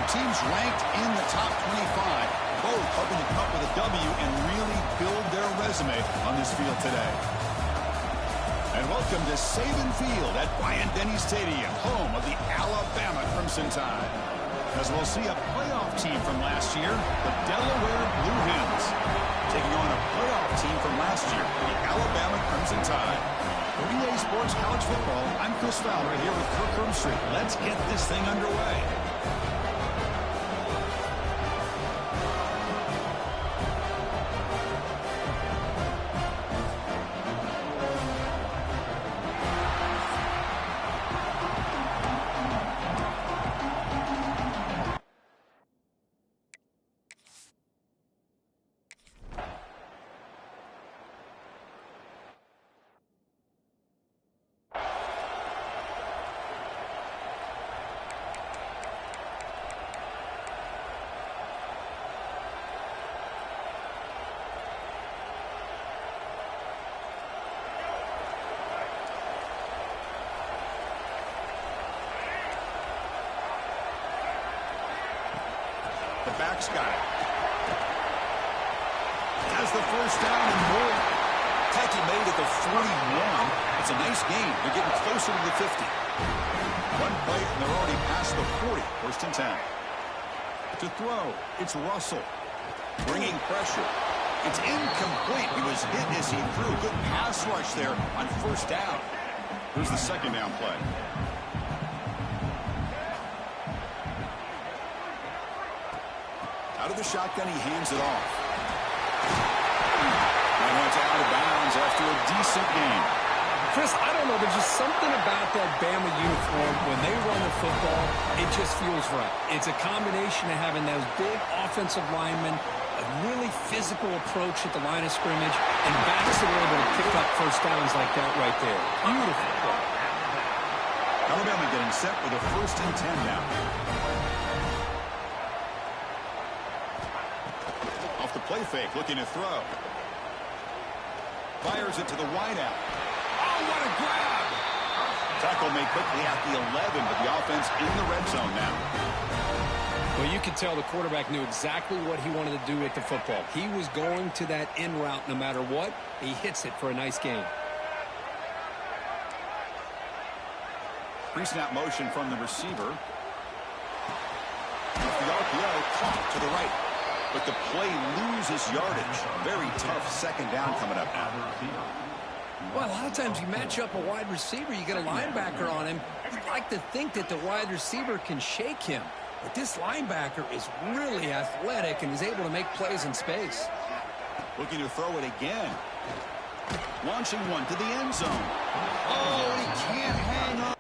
teams ranked in the top 25, both hoping to come up with a W and really build their resume on this field today. And welcome to Saban Field at Bryant-Denny Stadium, home of the Alabama Crimson Tide. As we'll see a playoff team from last year, the Delaware Blue Hens, taking on a playoff team from last year, the Alabama Crimson Tide. For EA Sports College Football, I'm Chris Fowler here with Kirk Herbstreit. Let's get this thing underway. The back's got it. Has the first down and more. Tackle made at the 41. It's a nice game. They're getting closer to the 50. One play, and they're already past the 40. First and 10. To throw, it's Russell. Bringing pressure. It's incomplete. He was hit as he threw. Good pass rush there on first down. Here's the second down play. Out of the shotgun, he hands it off. And went out of bounds after a decent game. Chris, I don't know. There's just something about that Bama uniform. When they run the football, it just feels right. It's a combination of having those big offensive linemen, a really physical approach at the line of scrimmage, and backs that are able to pick up first downs like that right there. Beautiful play. Alabama getting set with a first and 10 now. Off the play fake, looking to throw. Fires it to the wideout. Oh, what a grab! Tackle made quickly at the 11, but the offense in the red zone now. Well, you could tell the quarterback knew exactly what he wanted to do with the football. He was going to that in route no matter what. He hits it for a nice gain. Pre-snap motion from the receiver. Off the RPO, caught to the right. But the play loses yardage. Very tough second down coming up now. Well, a lot of times you match up a wide receiver, you get a linebacker on him. You'd like to think that the wide receiver can shake him. But this linebacker is really athletic and is able to make plays in space. Looking to throw it again. Launching one to the end zone. Oh, he can't hang on.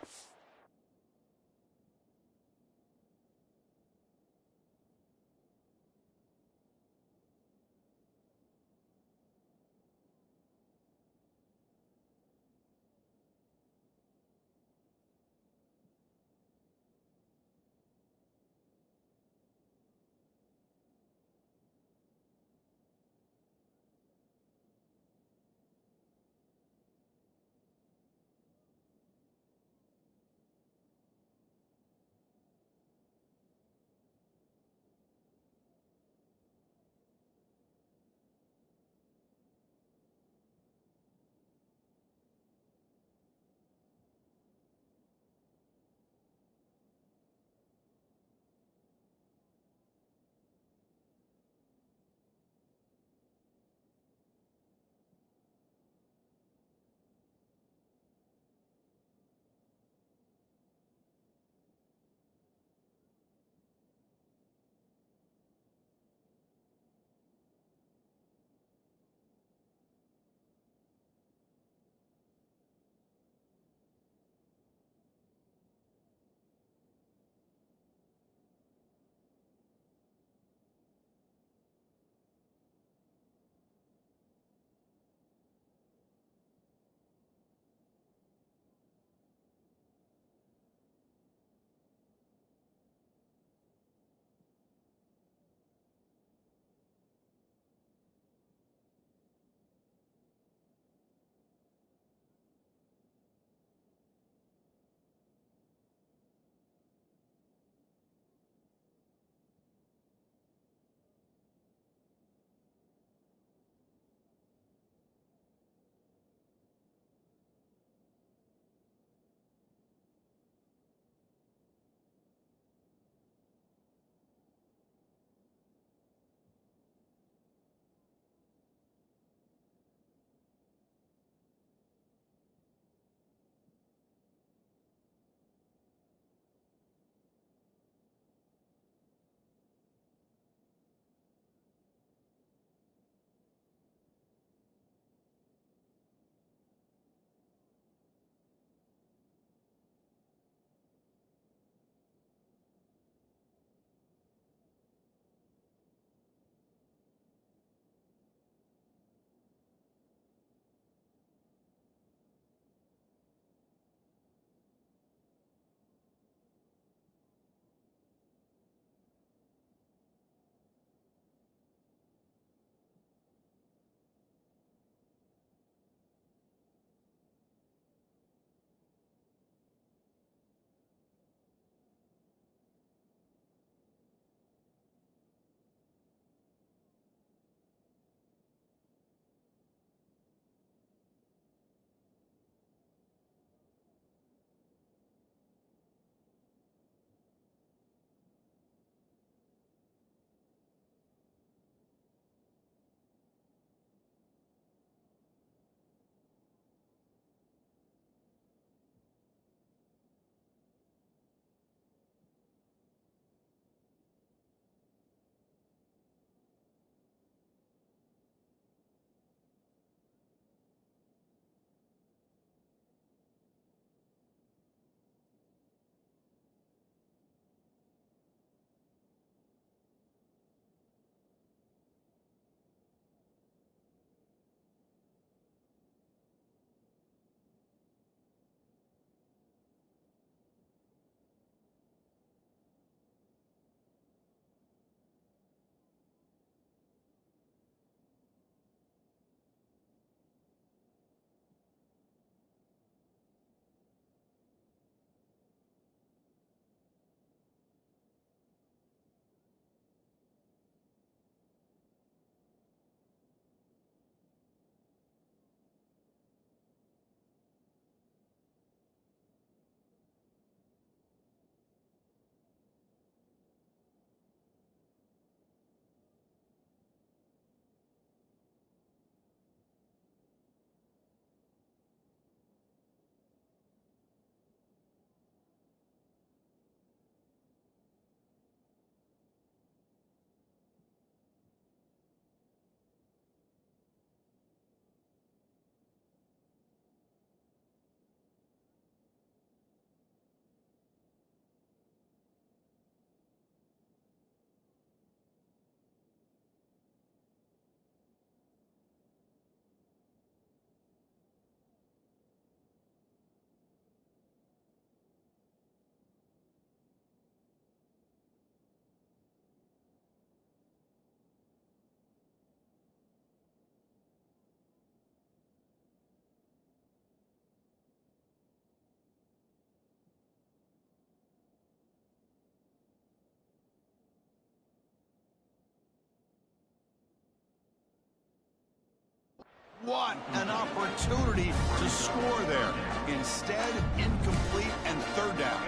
What an opportunity to score there. Instead, incomplete and third down.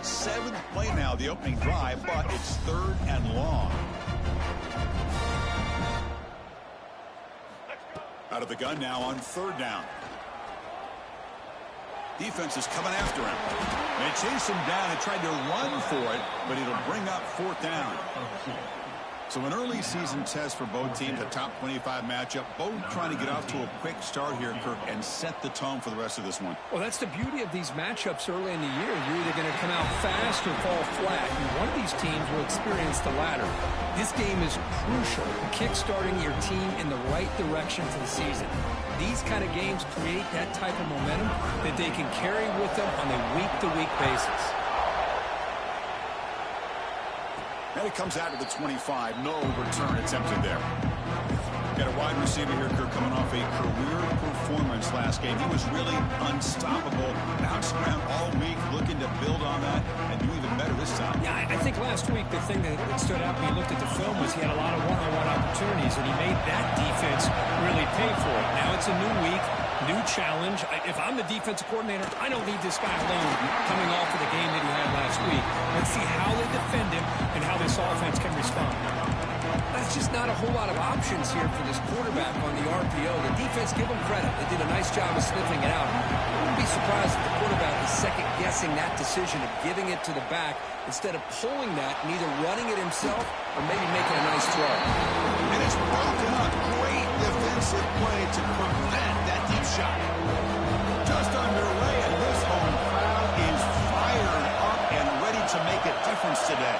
7th play now, the opening drive, but it's 3rd and long. Out of the gun now on 3rd down. Defense is coming after him. They chase him down and tried to run for it, but it'll bring up 4th down. So an early season test for both teams, a top 25 matchup. Both trying to get off to a quick start here, Kirk, and set the tone for the rest of this one. Well, that's the beauty of these matchups early in the year. You're either going to come out fast or fall flat, and one of these teams will experience the latter. This game is crucial, kick-starting your team in the right direction for the season. These kind of games create that type of momentum that they can carry with them on a week-to-week basis. And it comes out to the 25. No return attempted there. Got a wide receiver here, Kirk, coming off a career performance last game. He was really unstoppable. Bouncing around all week, looking to build on that and do even better this time. Yeah, I think last week the thing that stood out when you looked at the film was he had a lot of one-on-one opportunities, and he made that defense really pay for it. Now it's a new week, new challenge. If I'm the defensive coordinator, I don't need this guy alone coming off of the game that he had last week. Let's see how they defend him and how this offense can respond. That's just not a whole lot of options here for this quarterback on the RPO. The defense, give them credit. They did a nice job of sniffing it out. I wouldn't be surprised if the quarterback is second-guessing that decision of giving it to the back instead of pulling that and either running it himself or maybe making a nice throw. And it's broken up. Great defensive play to prevent that deep shot. Just underway, and this home crowd is fired up and ready to make a difference today.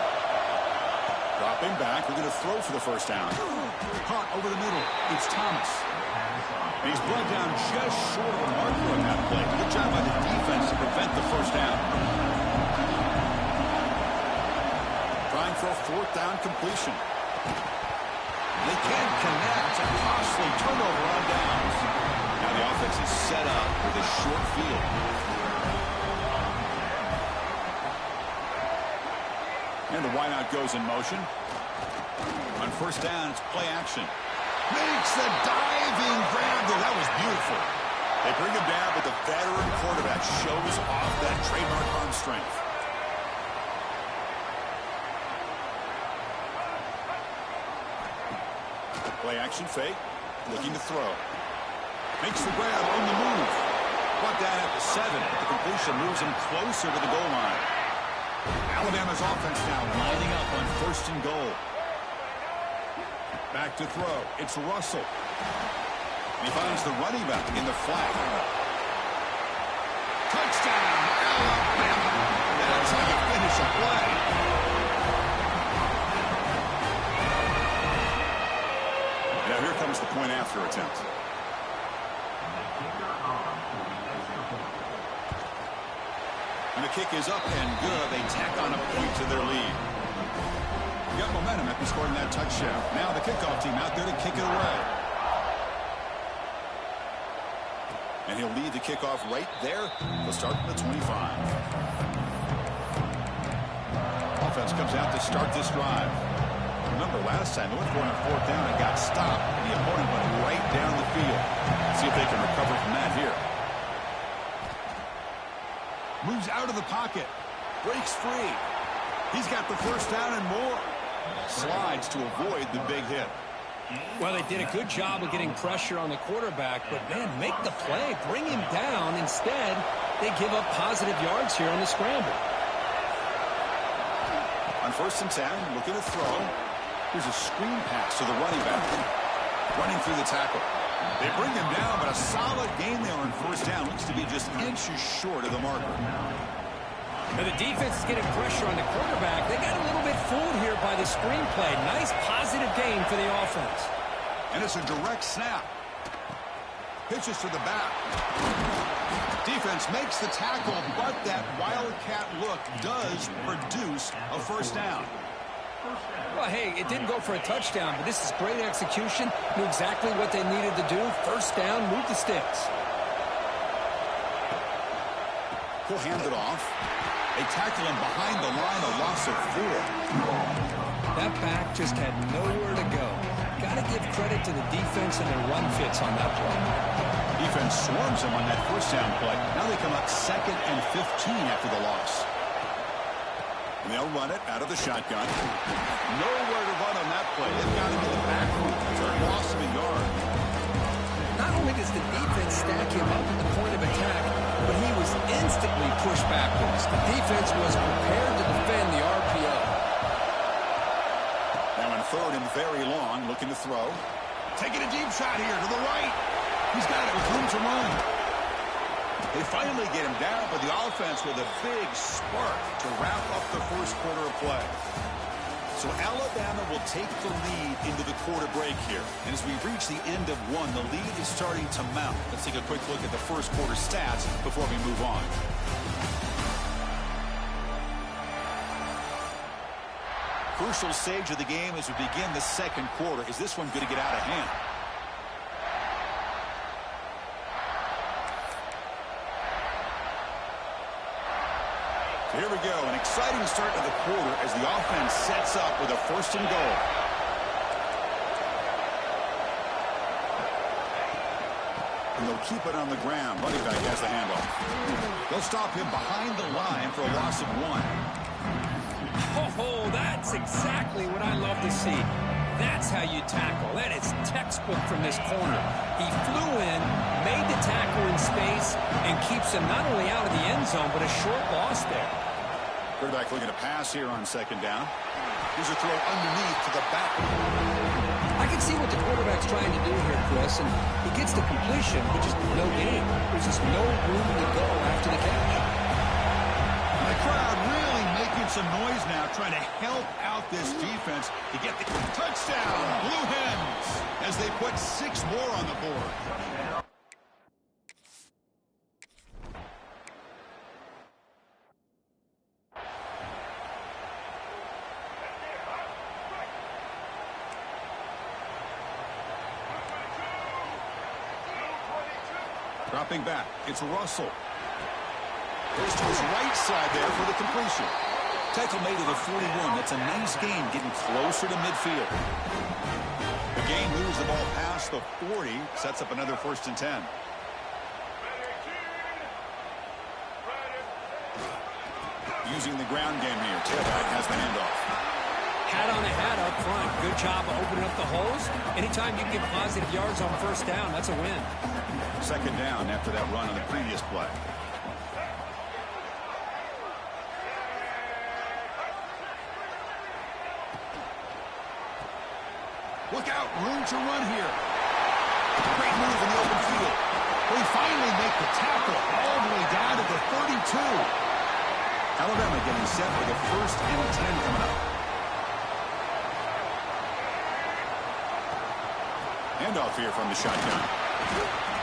Dropping back, we're going to throw for the first down. Caught over the middle. It's Thomas. And he's brought down just short of the marker on that play. Good job by the defense to prevent the first down. Trying for a 4th down completion. They can't connect. A costly turnover on downs. Now the offense is set up with a short field. And the wideout goes in motion. On first down, it's play action. Makes the diving grab there. That was beautiful. They bring him down, but the veteran quarterback shows off that trademark arm strength. Play action fake. Looking to throw. Makes the grab on the move. Brought down at the 7. The completion moves him closer to the goal line. Alabama's offense now lining up on 1st and goal. Back to throw. It's Russell. He finds the running back in the flat. Touchdown, Alabama. That's how you finish a play. Now here comes the point after attempt. And the kick is up and good. They tack on a point to their lead. Got momentum after scoring that touchdown. Now the kickoff team out there to kick it away. And he'll lead the kickoff right there. They'll start at the 25. Offense comes out to start this drive. Remember last time they went for it on 4th down and got stopped. The opponent went right down the field. See if they can recover from that here. Moves out of the pocket. Breaks free. He's got the first down and more. Slides to avoid the big hit. Well, they did a good job of getting pressure on the quarterback, but, man, make the play. Bring him down. Instead, they give up positive yards here on the scramble. On 1st and 10, looking to throw. Here's a screen pass to the running back. Running through the tackle. They bring him down, but a solid game there on 1st down. Looks to be just inches short of the marker. Now the defense is getting pressure on the quarterback. They got a little bit fooled here by the screen play. Nice positive gain for the offense. And it's a direct snap. Pitches to the back. Defense makes the tackle, but that wildcat look does produce a first down. Well, hey, it didn't go for a touchdown, but this is great execution. Knew exactly what they needed to do. First down, move the sticks. He'll hand it off. They tackle him behind the line, a loss of 4. That back just had nowhere to go. got to give credit to the defense and their run fits on that play. Defense swarms them on that first down play. Now they come up 2nd and 15 after the loss. And they'll run it out of the shotgun. Nowhere to run on that play. They've got him in the backfield for a loss of a yard. Not only does the defense stack him up at the point of attack, but he was instantly pushed backwards. The defense was prepared to defend the RPO. Now on 3rd and very long, looking to throw. Taking a deep shot here to the right. He's got it with room to run. They finally get him down, but the offense with a big spark to wrap up the first quarter of play. So Alabama will take the lead into the quarter break here. And as we reach the end of one, the lead is starting to mount. Let's take a quick look at the first quarter stats before we move on. Crucial stage of the game as we begin the second quarter. Is this one going to get out of hand? Here we go, an exciting start to the quarter as the offense sets up with a 1st and goal. And they'll keep it on the ground. Running back has the handoff. They'll stop him behind the line for a loss of 1. Oh, that's exactly what I love to see. That's how you tackle. That is textbook from this corner. He flew in, made the tackle in space, and keeps him not only out of the end zone, but a short loss there. Quarterback looking to pass here on 2nd down. Here's a throw underneath to the back. I can see what the quarterback's trying to do here, Chris, and he gets the completion, but just no gain. There's just no room to go after the catch. The crowd really making some noise now, trying to help out this defense to get the touchdown. Blue Hens as they put 6 more on the board. Dropping back, it's Russell. Goes to his right side there for the completion. Tackle made to the 41. That's a nice gain, getting closer to midfield. The gain moves the ball past the 40, sets up another 1st and 10. Using the ground game here. Tailback has the handoff. Hat on a hat up front. Good job of opening up the holes. Anytime you get positive yards on 1st down, that's a win. 2nd down after that run on the previous play. Look out, room to run here. Great move in the open field. They finally make the tackle all the way down to the 32. Alabama getting set for the 1st and 10 coming up. Handoff here from the shotgun.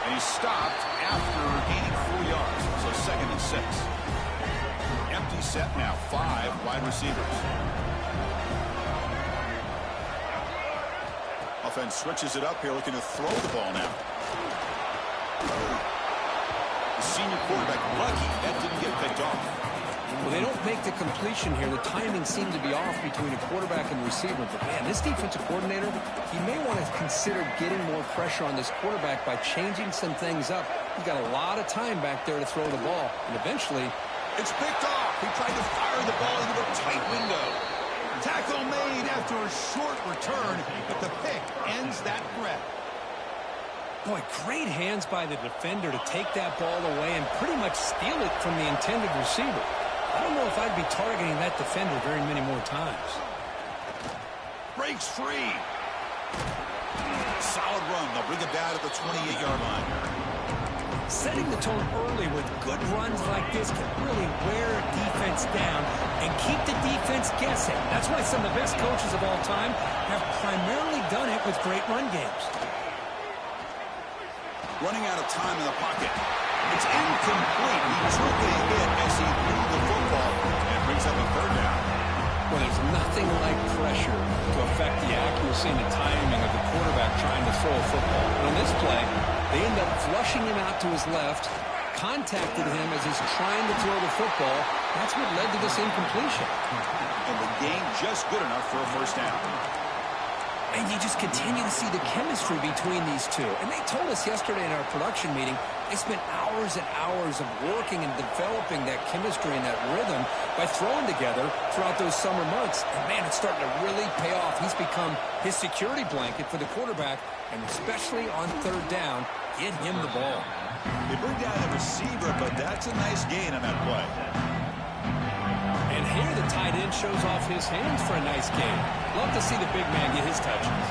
And he's stopped after gaining 4 yards. So 2nd and 6. Empty set now, 5 wide receivers. Offense switches it up here, looking to throw the ball now. The senior quarterback lucky that didn't get picked off. Well, they don't make the completion here. The timing seemed to be off between a quarterback and receiver. But, man, this defensive coordinator, he may want to consider getting more pressure on this quarterback by changing some things up. He's got a lot of time back there to throw the ball. And eventually, it's picked off. He tried to fire the ball into a tight window. Tackle made after a short return, but the pick ends that threat. Boy, great hands by the defender to take that ball away and pretty much steal it from the intended receiver. I don't know if I'd be targeting that defender very many more times. Breaks free. Solid run. They'll bring it down to the 28-yard line. Setting the tone early with good runs like this can really wear a defense down and keep the defense guessing. That's why some of the best coaches of all time have primarily done it with great run games. Running out of time in the pocket. It's incomplete. He took a hit as he threw the football and brings up a 3rd down. Well, there's nothing like pressure to affect the accuracy and the timing of the quarterback trying to throw a football. And on this play, they end up flushing him out to his left, contacted him as he's trying to throw the football. That's what led to this incompletion. And the gain just good enough for a 1st down. And you just continue to see the chemistry between these two. And they told us yesterday in our production meeting, they spent hours and hours of working and developing that chemistry and that rhythm by throwing together throughout those summer months. And, man, it's starting to really pay off. He's become his security blanket for the quarterback, and especially on third down, get him the ball. They bring down the receiver, but that's a nice gain on that play. And here the tight end shows off his hands for a nice gain. Love to see the big man get his touches.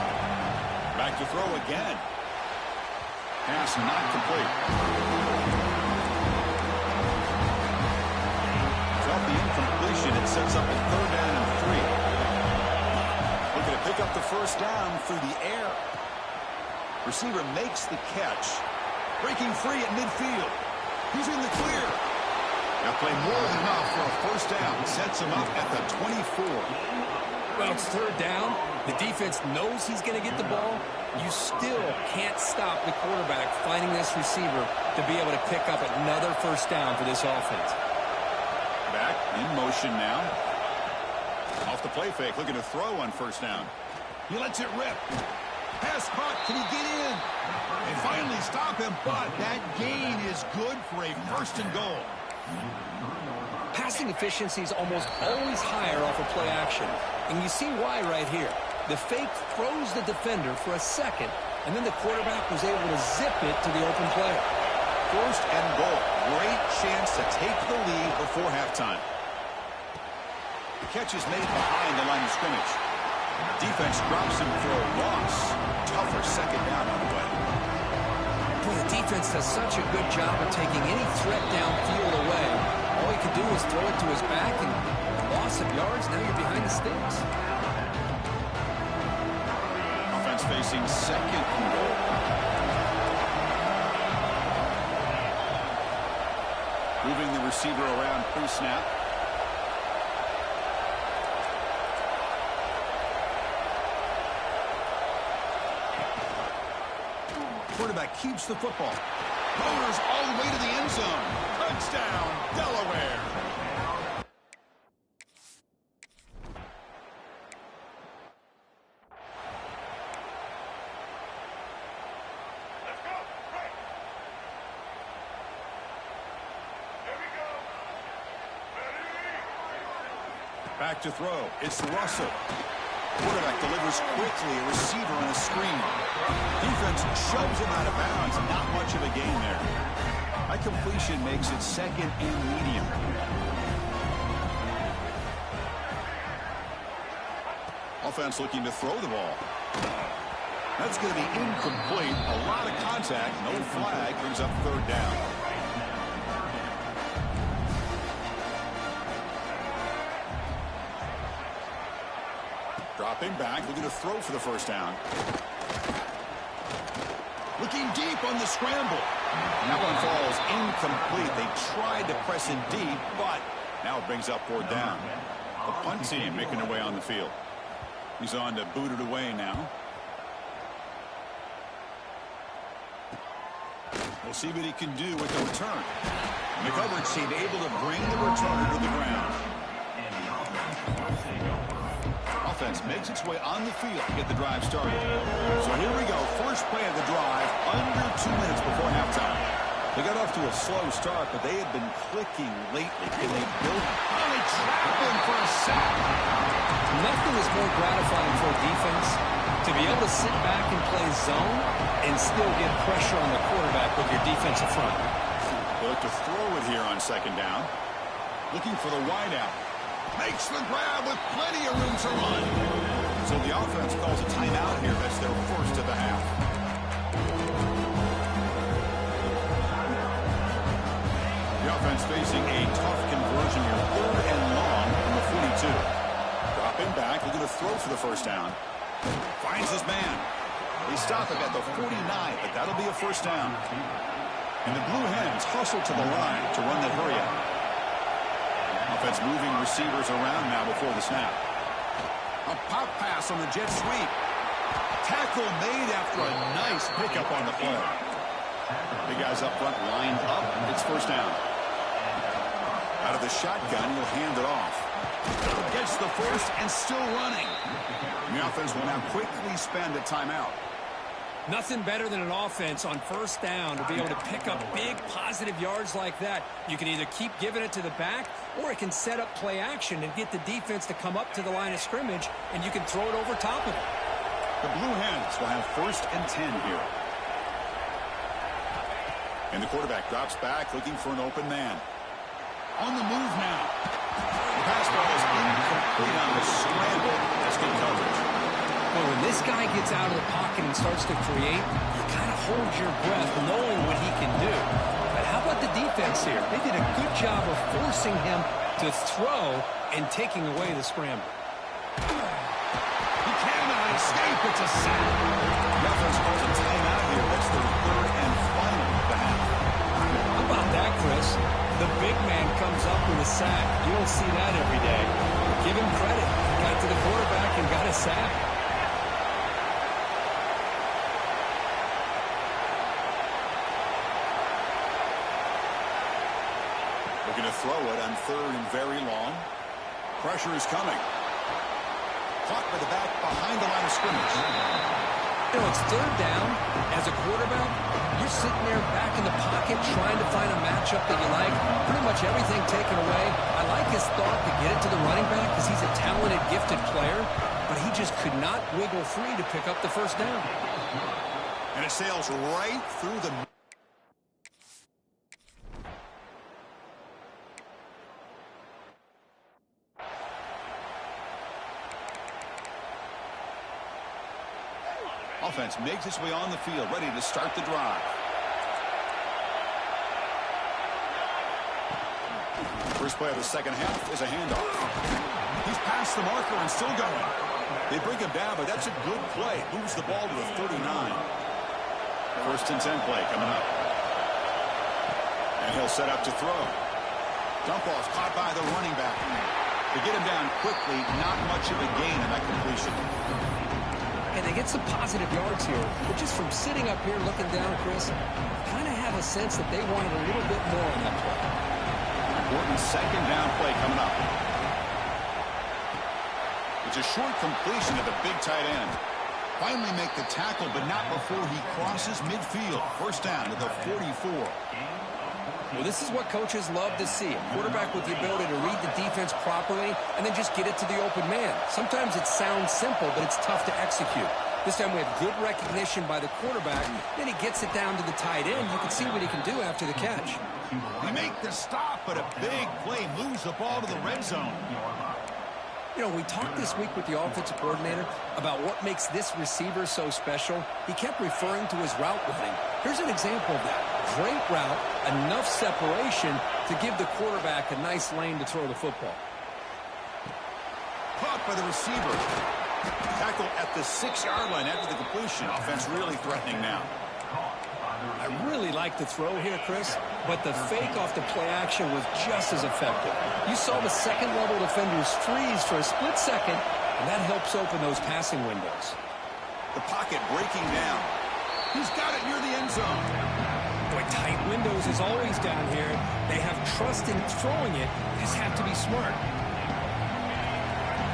Back to throw again. Pass not complete. Off the incompletion, it sets up a third down and 3. Looking to pick up the first down through the air. Receiver makes the catch. Breaking free at midfield. He's in the clear. Now play more than enough for a first down. Sets him up at the 24. Well, it's third down. The defense knows he's going to get the ball. You still can't stop the quarterback finding this receiver to be able to pick up another first down for this offense. Back in motion now. Off the play fake, looking to throw on first down. He lets it rip. Pass caught. Can he get in? They finally stop him, but that gain is good for a first and goal. Passing efficiency is almost always higher off of play action. And you see why right here. The fake throws the defender for a second, and then the quarterback was able to zip it to the open player. First and goal. Great chance to take the lead before halftime. The catch is made behind the line of scrimmage. Defense drops him for a loss. Tougher second down on the way. Boy, the defense does such a good job of taking any threat downfield away. All he could do was throw it to his back, and loss of yards, now you're behind the sticks. Offense facing second and goal. Moving the receiver around pre-snap. Quarterback keeps the football. Motors all the way to the end zone. Touchdown, Delaware. Back to throw. It's Russell. Quarterback delivers quickly. A receiver on a screen. Defense shoves him out of bounds. Not much of a gain there. High completion makes it second and medium. Offense looking to throw the ball. That's going to be incomplete. A lot of contact. No flag. Brings up third down. Dropping back, looking to throw for the first down. Looking deep on the scramble. That one falls incomplete. They tried to press it deep, but now it brings up fourth down. The punt team making their way on the field. He's on to boot it away now. We'll see what he can do with the return. The coverage team able to bring the returner to the ground. Offense makes its way on the field to get the drive started. So here we go. First play of the drive, under 2 minutes before halftime. They got off to a slow start, but they have been clicking lately. Can they build? Oh, they trap him for a sack. Nothing is more gratifying for a defense to be able to sit back and play zone and still get pressure on the quarterback with your defensive front. They look to throw it here on second down. Looking for the wideout. Makes the grab with plenty of room to run. So the offense calls a timeout here. That's their first of the half. The offense facing a tough conversion here. Third and long from the 42. Dropping back, looking to throw for the first down. Finds his man. They stop him at the 49, but that'll be a first down. And the Blue Hens hustle to the line to run that hurry out. Offense moving receivers around now before the snap. A pop pass on the jet sweep. Tackle made after a nice pickup on the play. The guys up front lined up. It's first down. Out of the shotgun, he'll hand it off. Gets the first and still running. And the offense will now quickly spend a timeout. Nothing better than an offense on first down to be able to pick up big positive yards like that. You can either keep giving it to the back, or it can set up play action and get the defense to come up to the line of scrimmage, and you can throw it over top of it. The Blue Hens will have 1st and 10 here. And the quarterback drops back looking for an open man. On the move now. The pass ball is incomplete on the scramble. That's good coverage. Well, when this guy gets out of the pocket and starts to create, you kind of hold your breath knowing what he can do. But how about the defense here? They did a good job of forcing him to throw and taking away the scramble. He cannot escape. It's a sack. The offense calls a timeout here. That's their 3rd and final of the half. How about that, Chris? The big man comes up with a sack. You don't see that every day. Give him credit. He got to the quarterback and got a sack. Looking to throw it on 3rd and very long. Pressure is coming. Caught by the back behind the line of scrimmage. You know, it's 3rd down. As a quarterback, you're sitting there back in the pocket trying to find a matchup that you like. Pretty much everything taken away. I like his thought to get it to the running back because he's a talented, gifted player, but he just could not wiggle free to pick up the 1st down. And it sails right through the... Offense makes its way on the field, ready to start the drive. First play of the second half is a handoff. He's past the marker and still going. They bring him down, but that's a good play. Moves the ball to the 39. 1st and 10 play coming up. And he'll set up to throw. Dump off caught by the running back. They get him down quickly, not much of a gain in that completion. And they get some positive yards here, but just from sitting up here looking down, Chris, kind of have a sense that they wanted a little bit more on that play. Important 2nd down play coming up. It's a short completion to the big tight end. Finally make the tackle, but not before he crosses midfield. 1st down to the 44. Well, this is what coaches love to see. A quarterback with the ability to read the defense properly and then just get it to the open man. Sometimes it sounds simple, but it's tough to execute. This time we have good recognition by the quarterback. Then he gets it down to the tight end. You can see what he can do after the catch. They make the stop, but a big play moves the ball to the red zone. You know, we talked this week with the offensive coordinator about what makes this receiver so special. He kept referring to his route running. Here's an example of that. Great route, enough separation to give the quarterback a nice lane to throw the football. Caught by the receiver. Tackle at the 6-yard line after the completion. Offense really threatening now. I really like the throw here, Chris, but the fake off the play action was just as effective. You saw the second-level defenders freeze for a split second, and that helps open those passing windows. The pocket breaking down. He's got it near the end zone. Boy, tight windows is always down here. They have trust in throwing it. They just have to be smart.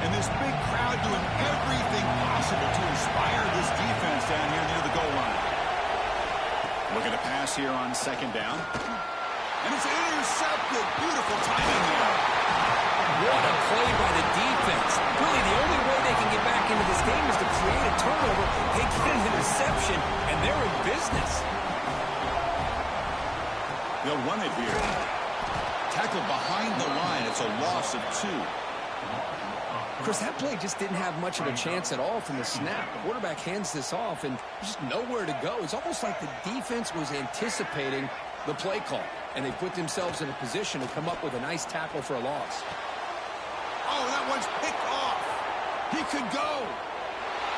And this big crowd doing everything possible to inspire this defense down here near the goal line. Looking to pass here on 2nd down. And it's intercepted. Beautiful timing there. What a play by the defense. Really, the only way they can get back into this game is to create a turnover. They get an interception, and they're in business. They'll run it here. Tackled behind the line. It's a loss of 2. Chris, that play just didn't have much of a chance at all from the snap. The quarterback hands this off, and just nowhere to go. It's almost like the defense was anticipating the play call, and they put themselves in a position to come up with a nice tackle for a loss. Oh, that one's picked off. He could go.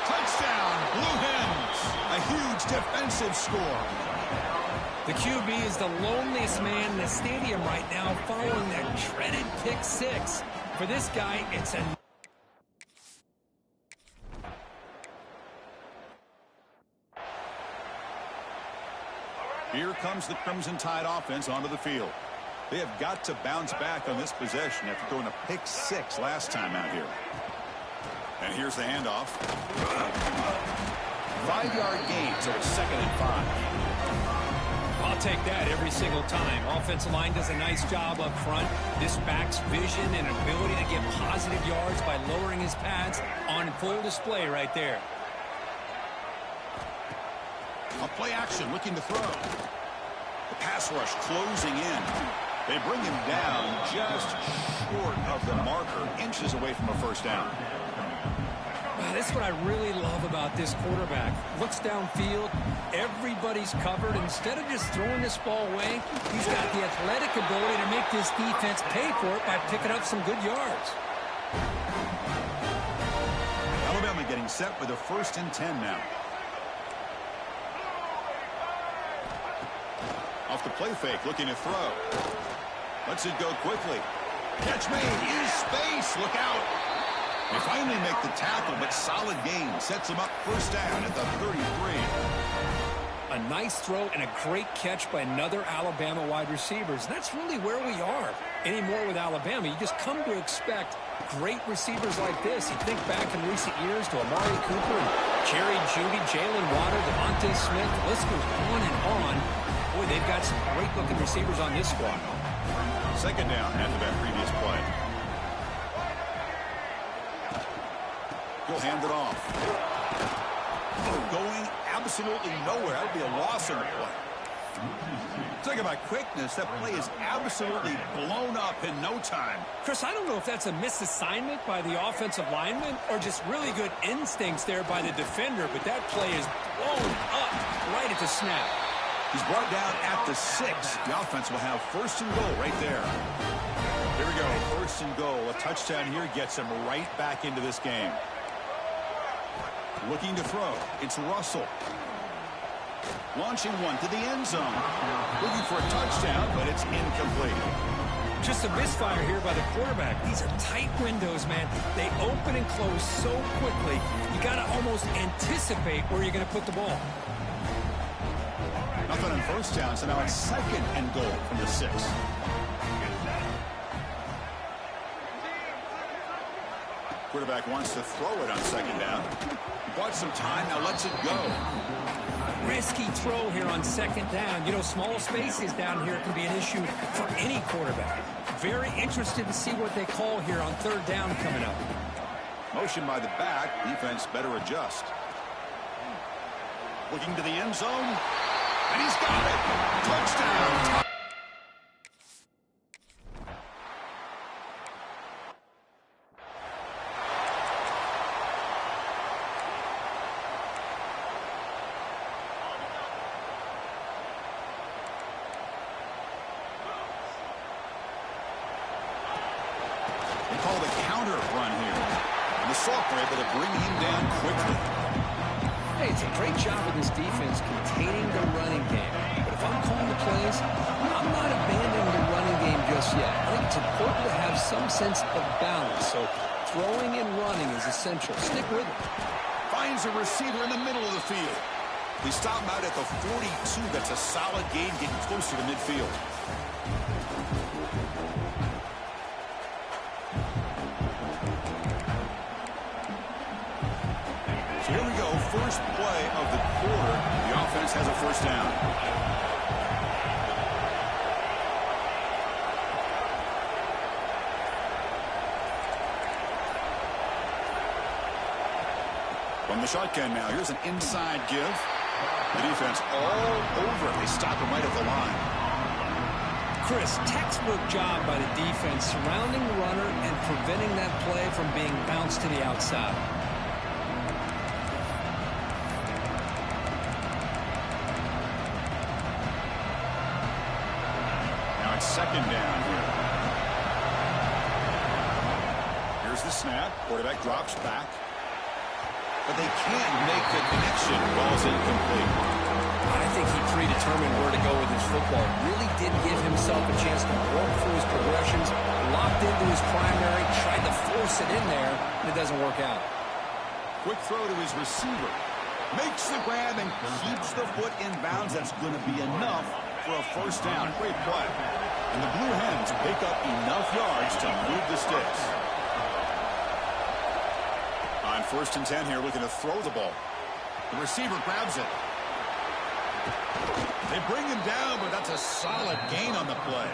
Touchdown, Blue Hens. A huge defensive score. The QB is the loneliest man in the stadium right now following that dreaded pick 6. For this guy, it's a... Here comes the Crimson Tide offense onto the field. They have got to bounce back on this possession after throwing a pick 6 last time out here. And here's the handoff. 5-yard gain, so it's 2nd and 5. I'll take that every single time. Offensive line does a nice job up front. This back's vision and ability to get positive yards by lowering his pads on full display right there. A play action, looking to throw. The pass rush closing in. They bring him down just short of the marker, inches away from a first down. That's what I really love about this quarterback. Looks downfield, everybody's covered. Instead of just throwing this ball away, he's got the athletic ability to make this defense pay for it by picking up some good yards. Alabama getting set with a 1st and 10 now. Off the play fake, looking to throw. Lets it go quickly. Catch made in space. Look out. They finally make the tackle, but solid gain. Sets them up first down at the 33. A nice throw and a great catch by another Alabama wide receivers. That's really where we are. Anymore with Alabama, you just come to expect great receivers like this. You think back in recent years to Amari Cooper, and Jerry Jeudy, Jalen Waddle, Devontae Smith. The list goes on and on. Boy, they've got some great-looking receivers on this squad. 2nd down after that previous play. He'll hand it off. Going absolutely nowhere. That would be a loss in the play. Talking about quickness, that play is absolutely blown up in no time. Chris, I don't know if that's a misassignment by the offensive lineman or just really good instincts there by the defender, but that play is blown up right at the snap. He's brought down at the 6. The offense will have 1st and goal right there. Here we go, 1st and goal. A touchdown here gets him right back into this game. Looking to throw. It's Russell. Launching one to the end zone. Looking for a touchdown, but it's incomplete. Just a misfire here by the quarterback. These are tight windows, man. They open and close so quickly. You got to almost anticipate where you're going to put the ball. Nothing on first down, so now it's 2nd and goal from the 6. Quarterback wants to throw it on 2nd down. Bought some time, now lets it go. Risky throw here on 2nd down. You know, small spaces down here can be an issue for any quarterback. Very interested to see what they call here on 3rd down coming up. Motion by the back. Defense better adjust. Looking to the end zone. And he's got it. Touchdown. They call the counter run here. And the Sox were able to bring him down quickly. Hey, it's a great job of this defense containing the running game. But if I'm calling the plays, I'm not abandoning the running game just yet. I think it's important to have some sense of balance. So throwing and running is essential. Stick with it. Finds a receiver in the middle of the field. They stop him out at the 42. That's a solid gain, getting closer to midfield. So here we go, first play of the quarter. The offense has a first down. From the shotgun now, here's an inside give. The defense all over it. They stop him right at the line. Chris, textbook job by the defense surrounding the runner and preventing that play from being bounced to the outside. Now it's 2nd down here. Here's the snap. Quarterback drops back. But they can't make the connection. Ball's incomplete. I think he predetermined where to go with his football. Really did give himself a chance to work through his progressions, locked into his primary, tried to force it in there, and it doesn't work out. Quick throw to his receiver. Makes the grab and keeps the foot in bounds. That's going to be enough for a first down. Great play. And the Blue Hens pick up enough yards to move the sticks. On first and 10 here, looking to throw the ball. The receiver grabs it. They bring him down, but that's a solid gain on the play.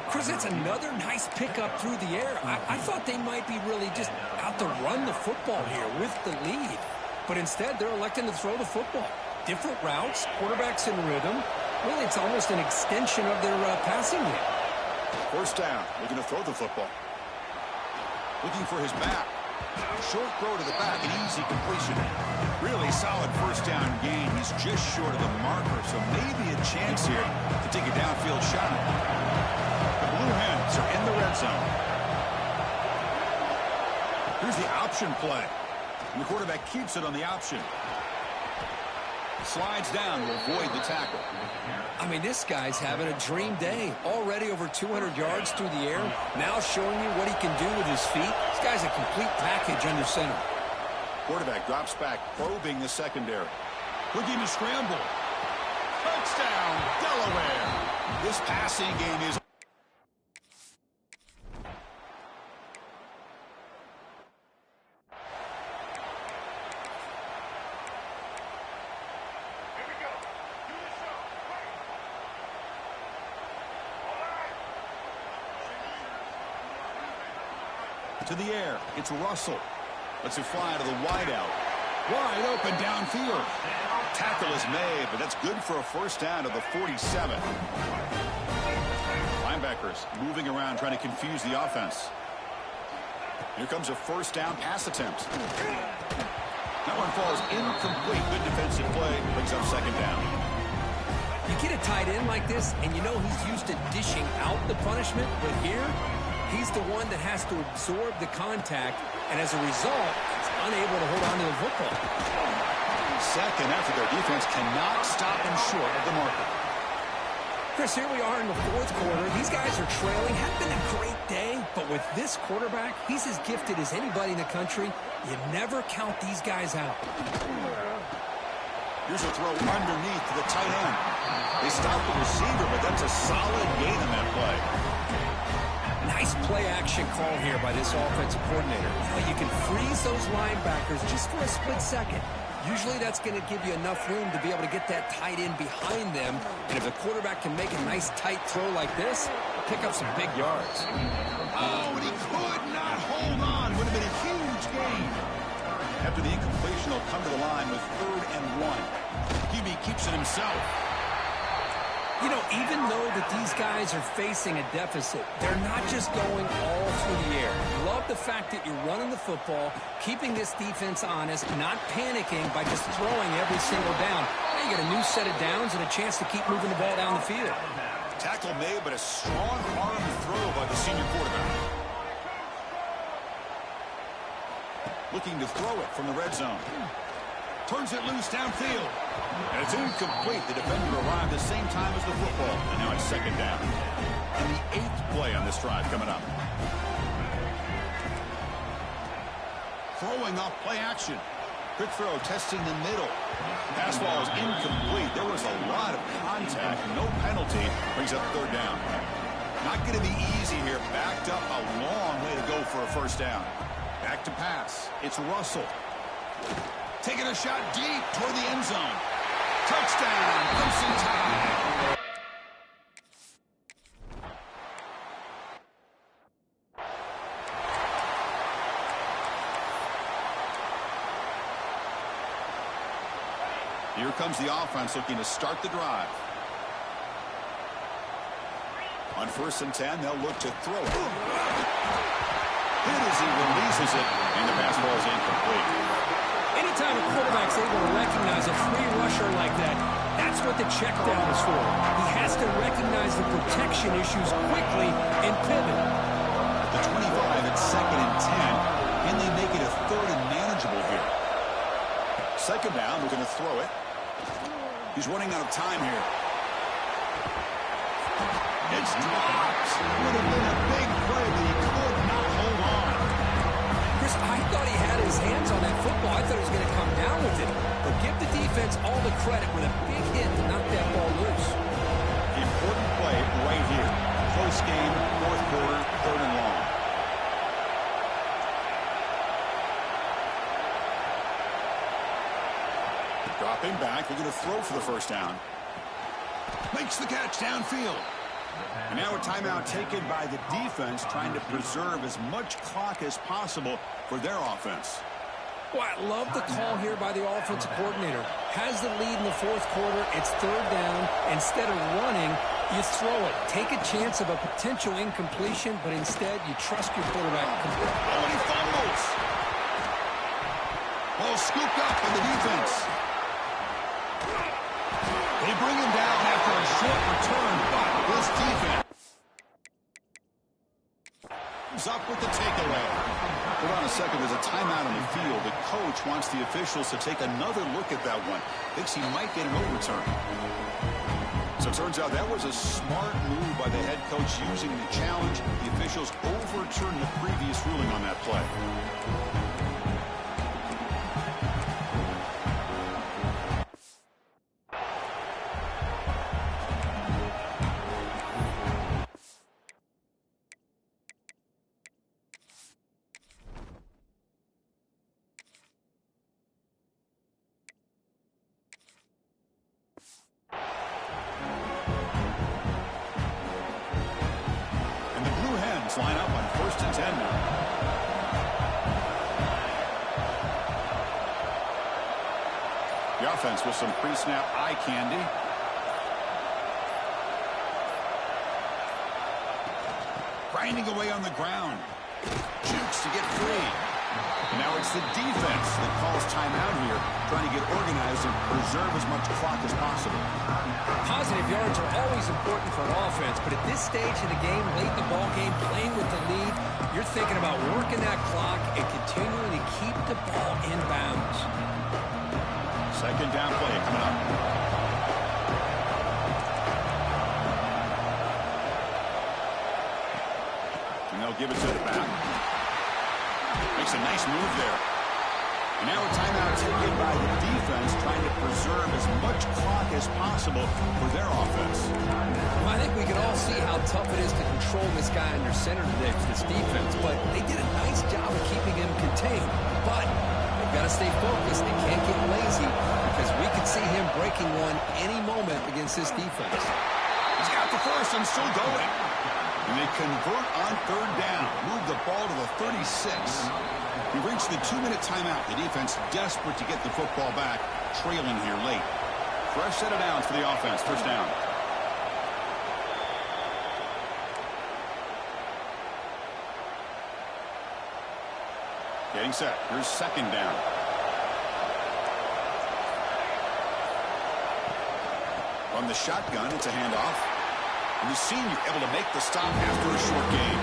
Chris, that's another nice pickup through the air. I thought they might be really just out to run the football here with the lead. But instead, they're electing to throw the football. Different routes, quarterbacks in rhythm. Really, it's almost an extension of their passing game. First down, looking to throw the football. Looking for his back. Short throw to the back, an easy completion. Really solid first down gain. He's just short of the marker, so maybe a chance here to take a downfield shot. The Blue Hens are in the red zone. Here's the option play. And the quarterback keeps it on the option. Slides down to avoid the tackle. I mean, this guy's having a dream day. Already over 200 yards through the air. Now showing you what he can do with his feet. This guy's a complete package under center. Quarterback drops back, probing the secondary. Looking to scramble. Touchdown, Delaware. This passing game is... to the air. It's Russell. Lets it fly to the wideout. Wide open downfield. Tackle is made, but that's good for a first down to the 47. Linebackers moving around, trying to confuse the offense. Here comes a first down pass attempt. That one falls incomplete. Good defensive play. Brings up second down. You get a tight end like this, and you know he's used to dishing out the punishment, but here, he's the one that has to absorb the contact, and as a result, he's unable to hold on to the football. Second after their defense cannot stop him short of the marker. Chris, here we are in the fourth quarter. These guys are trailing. Hadn't been a great day, but with this quarterback, he's as gifted as anybody in the country. You never count these guys out. Here's a throw underneath to the tight end. They stop the receiver, but that's a solid gain on that play. Nice play-action call here by this offensive coordinator. You can freeze those linebackers just for a split second. Usually that's going to give you enough room to be able to get that tight end behind them. And if the quarterback can make a nice tight throw like this, pick up some big yards. Oh, and he could not hold on. Would have been a huge gain. After the incompletion, they'll come to the line with 3rd and 1. QB keeps it himself. You know, even though that these guys are facing a deficit, they're not just going all through the air. Love the fact that you're running the football, keeping this defense honest, not panicking by just throwing every single down. Now you get a new set of downs and a chance to keep moving the ball down the field. Tackle made, but a strong arm throw by the senior quarterback. Looking to throw it from the red zone. Turns it loose downfield. And it's incomplete. The defender arrived the same time as the football. And now it's second down. And the 8th play on this drive coming up. Throwing off play action. Quick throw testing the middle. Pass ball is incomplete. There was a lot of contact. No penalty. Brings up 3rd down. Not going to be easy here. Backed up a long way to go for a first down. Back to pass. It's Russell. Taking a shot deep toward the end zone. Touchdown, Crimson Tide. Here comes the offense looking to start the drive. On 1st and 10, they'll look to throw it. Hit as he releases it, and the pass ball is incomplete. Anytime a quarterback's able to recognize a free rusher like that, that's what the check down is for. He has to recognize the protection issues quickly and pivot. At the 25, it's 2nd and 10. Can they make it a 3rd and manageable here? Second down, we're going to throw it. He's running out of time here. It's dropped. Would have been a big play, but he could not hold on. Chris, I thought he had his hands on that football. I thought he was going to come down with it. But give the defense all the credit with a big hit to knock that ball loose. Important play right here. Close game, 4th quarter, 3rd and long. Dropping back, they're going to throw for the first down. Makes the catch downfield. And now a timeout taken by the defense, trying to preserve as much clock as possible for their offense. Well, I love the call here by the offensive coordinator. Has the lead in the fourth quarter. It's third down. Instead of running, you throw it. Take a chance of a potential incompletion, but instead you trust your quarterback completely. Oh, and he fumbles. Ball scooped up by the defense. They bring him down after a short return by this defense. He's up with the takeaway. Hold on a second. There's a timeout on the field. The coach wants the officials to take another look at that one. Thinks he might get an overturn. So it turns out that was a smart move by the head coach using the challenge. The officials overturned the previous ruling on that play. Line up on 1st and 10 now. The offense with some pre-snap eye candy. Grinding away on the ground. Jukes to get free. And now it's the defense that calls timeout here, trying to get organized and preserve as much clock as possible. Positive yards are always important for an offense, but at this stage in the game, late in the ball game, playing with the lead, you're thinking about working that clock and continuing to keep the ball in bounds. Second down play coming up. And they'll give it to the back. Makes a nice move there. And now a timeout taken by the defense, trying to preserve as much clock as possible for their offense. Well, I think we can all see how tough it is to control this guy under center today for this defense, but they did a nice job of keeping him contained. But they've got to stay focused. They can't get lazy because we could see him breaking one any moment against this defense. He's got the first and still going. And they convert on third down. Move the ball to the 36. We reached the 2-minute timeout. The defense desperate to get the football back, trailing here late. Fresh set of downs for the offense. First down. Getting set. Here's second down. From the shotgun, it's a handoff. And the senior able to make the stop after a short gain.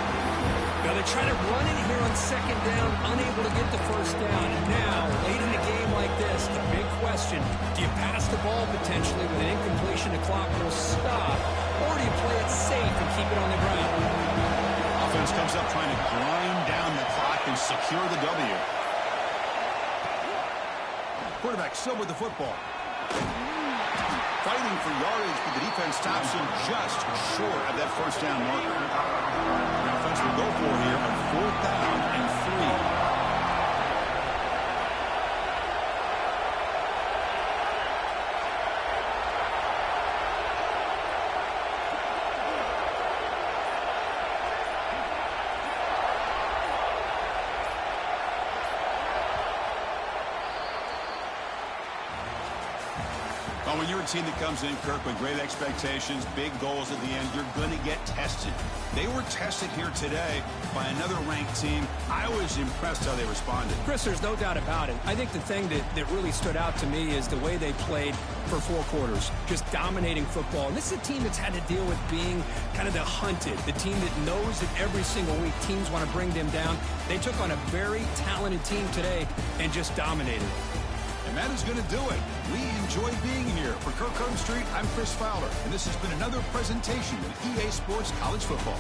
Now they try to run it here on second down, unable to get the first down. And now, late in a game like this, the big question, do you pass the ball potentially with an incompletion? The clock will stop. Or do you play it safe and keep it on the ground? Offense comes up trying to grind down the clock and secure the W. Quarterback still with the football. Fighting for yardage, but the defense stops him just short of that first down marker. The offense will go for here on 4th down and 3. Well, when you're a team that comes in, Kirk, with great expectations, big goals at the end, you're going to get tested. They were tested here today by another ranked team. I was impressed how they responded. Chris, there's no doubt about it. I think the thing that really stood out to me is the way they played for 4 quarters, just dominating football. And this is a team that's had to deal with being kind of the hunted, the team that knows that every single week teams want to bring them down. They took on a very talented team today and just dominated. And that is going to do it. We enjoy being here. For Kirk Herbstreit, I'm Chris Fowler, and this has been another presentation of EA Sports College Football.